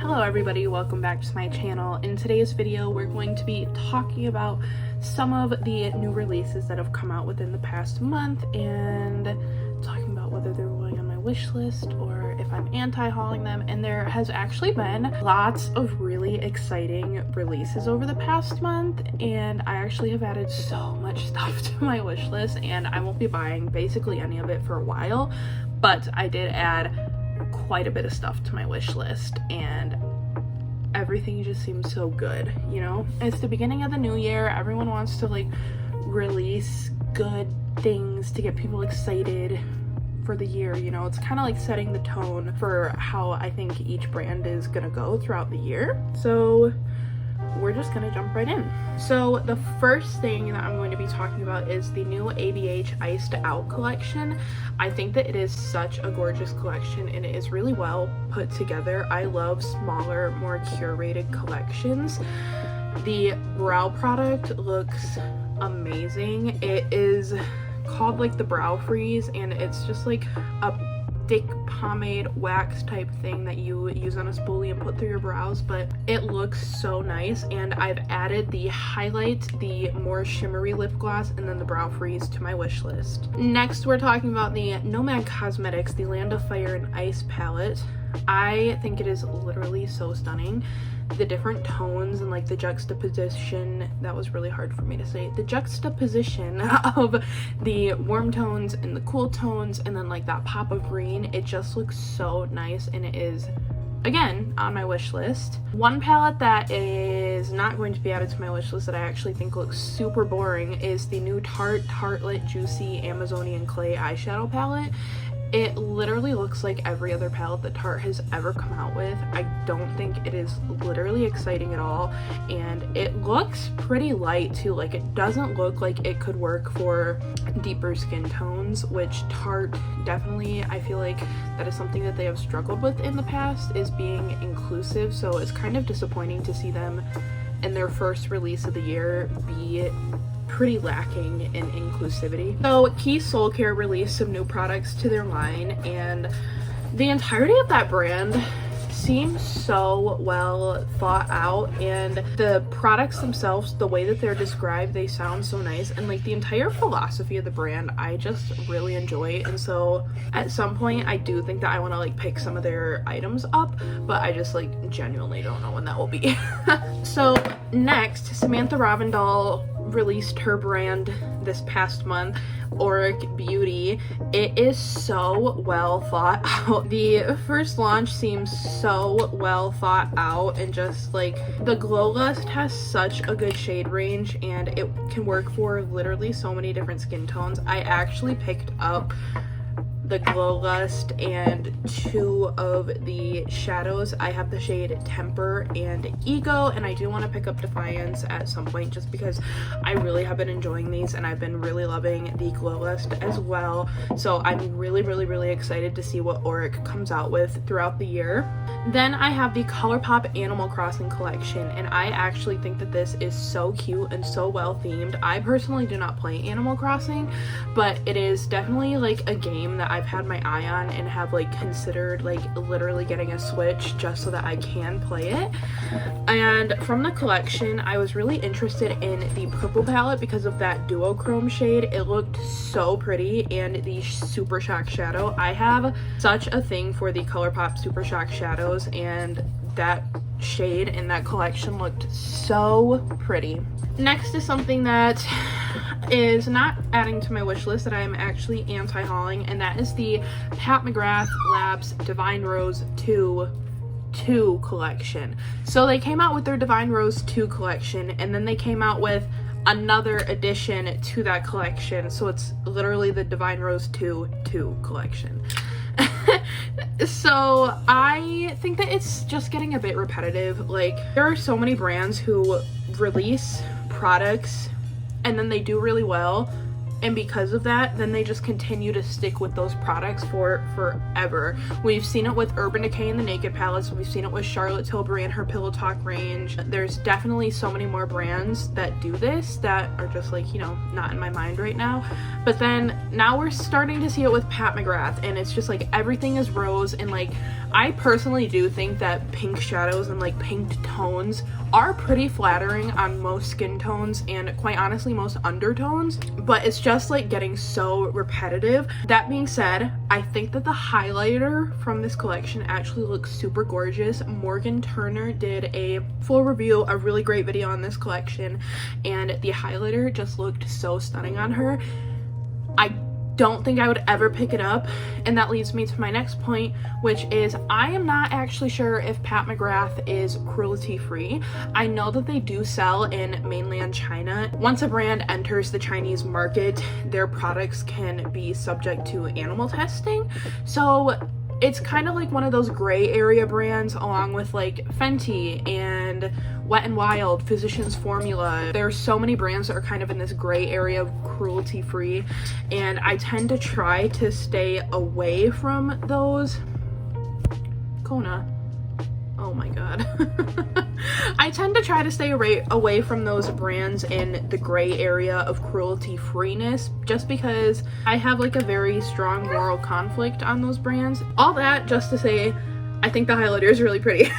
Hello everybody, welcome back to my channel. In today's video we're going to be talking about some of the new releases that have come out within the past month and talking about whether they're going on my wish list or if I'm anti-hauling them. And there has actually been lots of really exciting releases over the past month, and I actually have added so much stuff to my wish list, and I won't be buying basically any of it for a while, but I did add quite a bit of stuff to my wish list and everything just seems so good, you know? It's the beginning of the new year. Everyone wants to like release good things to get people excited for the year, you know? It's kind of like setting the tone for how I think each brand is gonna go throughout the year. So we're just gonna jump right in. So the first thing that I'm going to be talking about is the new ABH Iced Out collection. I think that it is such a gorgeous collection and it is really well put together. I love smaller, more curated collections. The brow product looks amazing. It is called like the Brow Freeze, and it's just like a thick pomade wax type thing that you use on a spoolie and put through your brows, but it looks so nice. And I've added the highlight, the more shimmery lip gloss, and then the Brow Freeze to my wish list. Next we're talking about the Nomad Cosmetics, the Land of Fire and Ice palette. I think it is literally so stunning. The different tones and like the juxtaposition, that was really hard for me to say, the juxtaposition of the warm tones and the cool tones and then like that pop of green, it just looks so nice, and it is again on my wish list. One palette that is not going to be added to my wish list that I actually think looks super boring is the new Tartelette Juicy Amazonian Clay eyeshadow palette. It literally looks like every other palette that Tarte has ever come out with. I don't think it is literally exciting at all, and it looks pretty light too. Like, it doesn't look like it could work for deeper skin tones, which Tarte definitely, I feel like that is something that they have struggled with in the past, is being inclusive. So it's kind of disappointing to see them in their first release of the year be pretty lacking in inclusivity. So Keys Soulcare released some new products to their line, and the entirety of that brand seems so well thought out, and the products themselves, the way that they're described, they sound so nice, and like the entire philosophy of the brand I just really enjoy. And so at some point I do think that I want to like pick some of their items up, but I just like genuinely don't know when that will be. So next, Samantha Ravindal released her brand this past month, Auric Beauty. It is so well thought out. The first launch seems so well thought out, and just like the Glow Lust has such a good shade range and it can work for literally so many different skin tones. I actually picked up the Glow Lust and two of the shadows. I have the shade Temper and Ego, and I do want to pick up Defiance at some point just because I really have been enjoying these, and I've been really loving the Glow Lust as well. So I'm really excited to see what Auric comes out with throughout the year. Then I have the ColourPop Animal Crossing collection, and I actually think that this is so cute and so well themed. I personally do not play Animal Crossing, but it is definitely like a game that I've had my eye on and have like considered like literally getting a Switch just so that I can play it. And from the collection, I was really interested in the purple palette because of that duochrome shade. It looked so pretty, and the Super Shock shadow. I have such a thing for the ColourPop Super Shock shadows, and that shade in that collection looked so pretty. Next is something that is not adding to my wish list that I am actually anti-hauling, and that is the Pat McGrath Labs Divine Rose 2 collection. So they came out with their Divine Rose 2 collection, and then they came out with another addition to that collection. So it's literally the Divine Rose 2 collection. So I think that it's just getting a bit repetitive. Like, there are so many brands who release products and then they do really well, and because of that, then they just continue to stick with those products for forever. We've seen it with Urban Decay and the Naked palettes. We've seen it with Charlotte Tilbury and her Pillow Talk range. There's definitely so many more brands that do this that are just like, you know, not in my mind right now. But then now we're starting to see it with Pat McGrath, and it's just like everything is rose, and like I personally do think that pink shadows and like pink tones are pretty flattering on most skin tones and quite honestly most undertones, but it's just like getting so repetitive. That being said, I think that the highlighter from this collection actually looks super gorgeous. Morgan Turner did a full review, a really great video on this collection, and the highlighter just looked so stunning on her. I don't think I would ever pick it up, and that leads me to my next point, which is I am not actually sure if Pat McGrath is cruelty free. I know that they do sell in mainland China. Once a brand enters the Chinese market, their products can be subject to animal testing, so it's kind of like one of those gray area brands along with like Fenty and Wet n Wild, Physicians Formula. There are so many brands that are kind of in this gray area of cruelty free, and I tend to try to stay away from those. Kona. Oh my god. I tend to try to stay away from those brands in the gray area of cruelty freeness, just because I have like a very strong moral conflict on those brands. All that just to say, I think the highlighter is really pretty.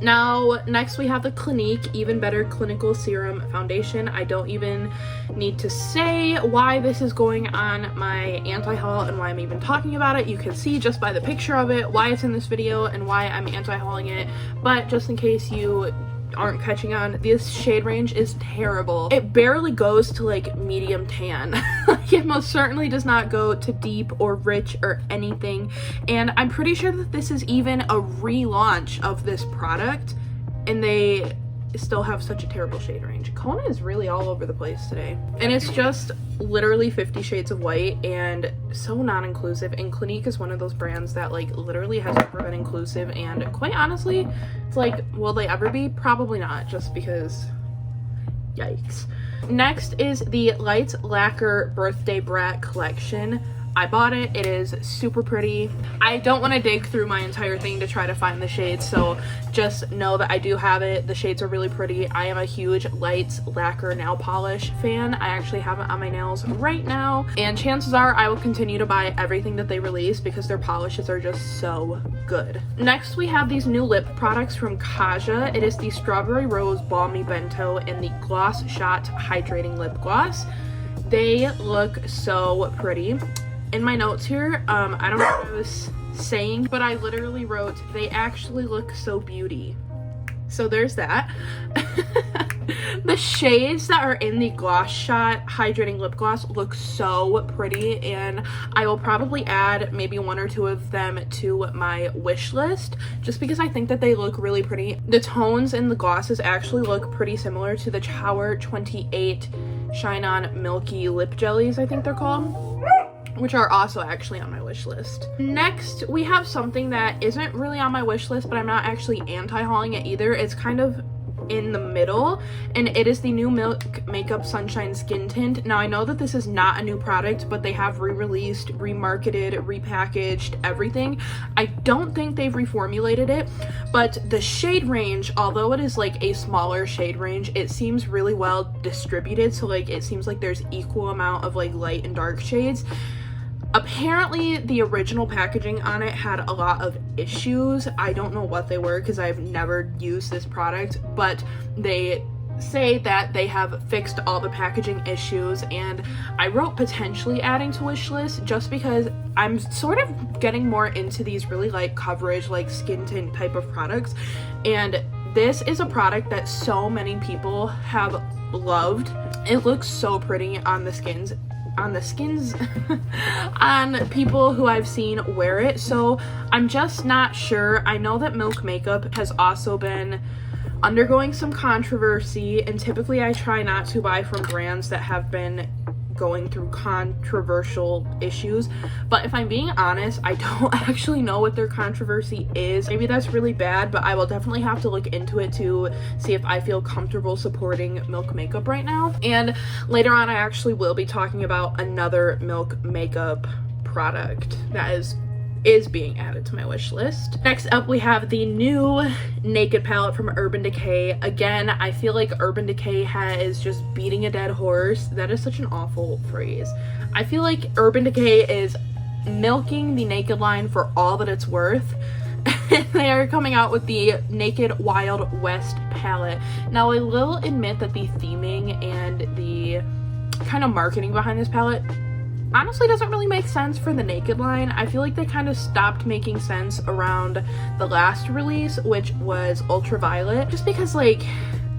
Now, next we have the Clinique Even Better Clinical Serum Foundation. I don't even need to say why this is going on my anti-haul and why I'm even talking about it. You can see just by the picture of it why it's in this video and why I'm anti-hauling it. But just in case you aren't catching on, this shade range is terrible. It barely goes to like medium tan. It most certainly does not go to deep or rich or anything, and I'm pretty sure that this is even a relaunch of this product and they still have such a terrible shade range. Kona is really all over the place today, and it's just literally 50 shades of white and so non-inclusive. And Clinique is one of those brands that like literally has never been inclusive, and quite honestly it's like, will they ever be? Probably not, just because yikes. Next is the Lights Lacquer Birthday Brat collection. I bought it. It is super pretty. I don't want to dig through my entire thing to try to find the shades, so just know that I do have it. The shades are really pretty. I am a huge Lights Lacquer nail polish fan. I actually have it on my nails right now, and chances are I will continue to buy everything that they release because their polishes are just so good. Next, we have these new lip products from Kaja. It is the Strawberry Rose Balmy Bento and the Gloss Shot Hydrating Lip Gloss. They look so pretty. In my notes here, I don't know what I was saying, but I literally wrote, they actually look so beauty. So there's that. The shades that are in the Gloss Shot Hydrating Lip Gloss look so pretty, and I will probably add maybe one or two of them to my wish list just because I think that they look really pretty. The tones in the glosses actually look pretty similar to the Tower 28 Shine On Milky Lip Jellies, I think they're called, which are also actually on my wish list. Next, we have something that isn't really on my wish list, but I'm not actually anti-hauling it either. It's kind of in the middle, and it is the new Milk Makeup Sunshine Skin Tint. Now, I know that this is not a new product, but they have re-released, remarketed, repackaged, everything. I don't think they've reformulated it, but the shade range, although it is like a smaller shade range, it seems really well distributed, so like it seems like there's equal amount of like light and dark shades. Apparently, the original packaging on it had a lot of issues. I don't know what they were because I've never used this product, but they say that they have fixed all the packaging issues, and I wrote potentially adding to wish list just because I'm sort of getting more into these really light coverage, like skin tint type of products, and this is a product that so many people have loved. It looks so pretty on the skins on people who I've seen wear it, so I'm just not sure. I know that Milk Makeup has also been undergoing some controversy, and typically I try not to buy from brands that have been going through controversial issues, but if I'm being honest, I don't actually know what their controversy is. Maybe that's really bad, but I will definitely have to look into it to see if I feel comfortable supporting Milk Makeup right now. And later on, I actually will be talking about another Milk Makeup product that is being added to my wish list. Next up, we have the new Naked palette from Urban Decay. Again, I feel like Urban Decay is just beating a dead horse. That is such an awful phrase. I feel like Urban Decay is milking the Naked line for all that it's worth. they are coming out with the Naked Wild West palette. Now I will admit that the theming and the kind of marketing behind this palette honestly doesn't really make sense for the Naked line. I feel like they kind of stopped making sense around the last release, which was Ultraviolet, just because like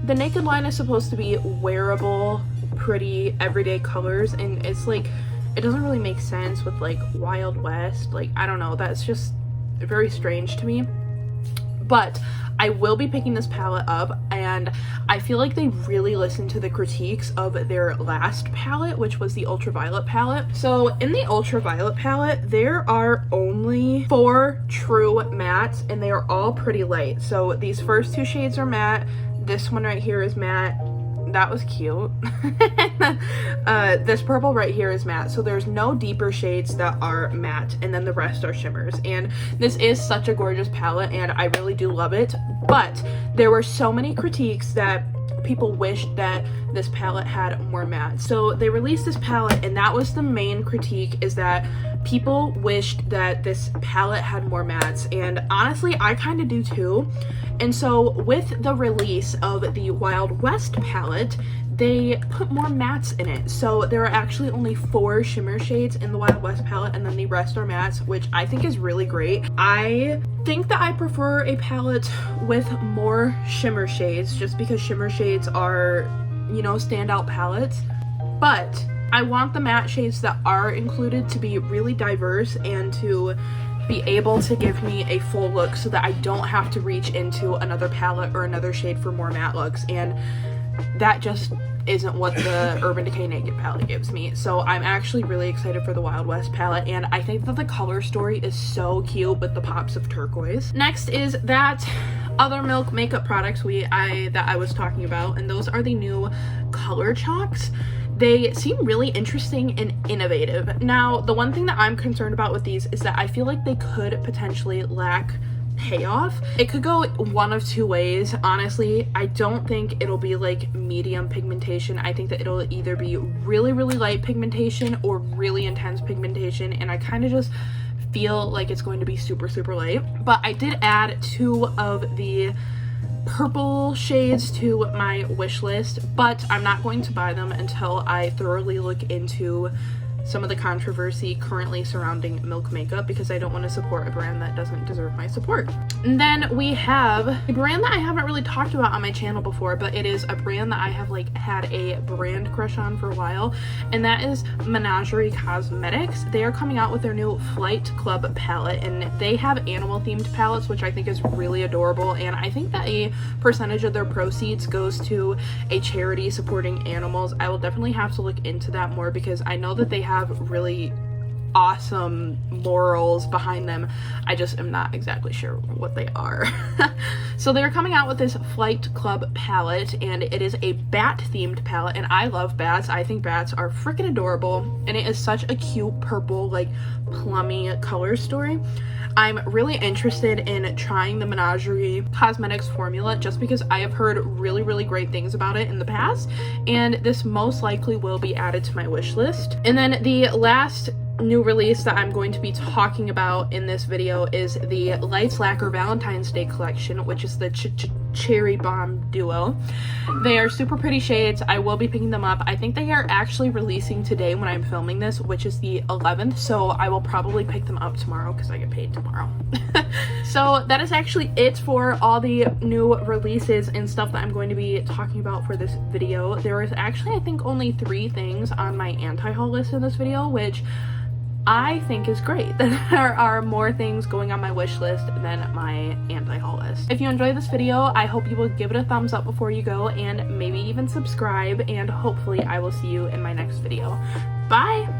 the Naked line is supposed to be wearable, pretty, everyday colors, and it's like it doesn't really make sense with like Wild West. Like, I don't know, that's just very strange to me. But I will be picking this palette up, and I feel like they really listened to the critiques of their last palette, which was the Ultraviolet palette. So in the Ultraviolet palette, there are only 4 true mattes, and they are all pretty light. So these first 2 shades are matte. This one right here is matte. That was cute. This purple right here is matte, so there's no deeper shades that are matte, and then the rest are shimmers. And this is such a gorgeous palette, and I really do love it, but there were so many critiques that people wished that this palette had more matte. So they released this palette, and that was the main critique, is that people wished that this palette had more mattes, and honestly I kind of do too. And so with the release of the Wild West palette, they put more mattes in it. So there are actually only 4 shimmer shades in the Wild West palette, and then the rest are mattes, which I think is really great. I think that I prefer a palette with more shimmer shades, just because shimmer shades are, you know, standout palettes. But I want the matte shades that are included to be really diverse and to be able to give me a full look, so that I don't have to reach into another palette or another shade for more matte looks, and that just isn't what the Urban Decay Naked palette gives me. So I'm actually really excited for the Wild West palette, and I think that the color story is so cute with the pops of turquoise. Next is that other Milk makeup products that I was talking about, and those are the new color chalks. They seem really interesting and innovative. Now, the one thing that I'm concerned about with these is that I feel like they could potentially lack payoff. It could go one of 2 ways, honestly. I don't think it'll be like medium pigmentation. I think that it'll either be really, really light pigmentation or really intense pigmentation, and I kind of just feel like it's going to be super, super light. But I did add 2 of the purple shades to my wish list, but I'm not going to buy them until I thoroughly look into some of the controversy currently surrounding Milk makeup, because I don't want to support a brand that doesn't deserve my support. And then we have a brand that I haven't really talked about on my channel before, but it is a brand that I have like had a brand crush on for a while, and that is Menagerie Cosmetics. They are coming out with their new Flight Club palette, and they have animal themed palettes, which I think is really adorable, and I think that a percentage of their proceeds goes to a charity supporting animals. I will definitely have to look into that more, because I know that they have really awesome morals behind them. I just am not exactly sure what they are. So they're coming out with this Flight Club palette, and it is a bat themed palette, and I love bats. I think bats are freaking adorable, and it is such a cute purple, like plummy color story. I'm really interested in trying the Menagerie Cosmetics formula, just because I have heard really, really great things about it in the past, and this most likely will be added to my wish list. And then the last new release that I'm going to be talking about in this video is the Lights Lacquer Valentine's Day collection, which is the Cherry Bomb Duo. They are super pretty shades. I will be picking them up. I think they are actually releasing today when I'm filming this, which is the 11th, so I will probably pick them up tomorrow because I get paid tomorrow. So that is actually it for all the new releases and stuff that I'm going to be talking about for this video. There is actually, I think, only 3 things on my anti-haul list in this video, which I think is great that there are more things going on my wish list than my anti-haul list. If you enjoyed this video, I hope you will give it a thumbs up before you go, and maybe even subscribe, and hopefully I will see you in my next video. Bye!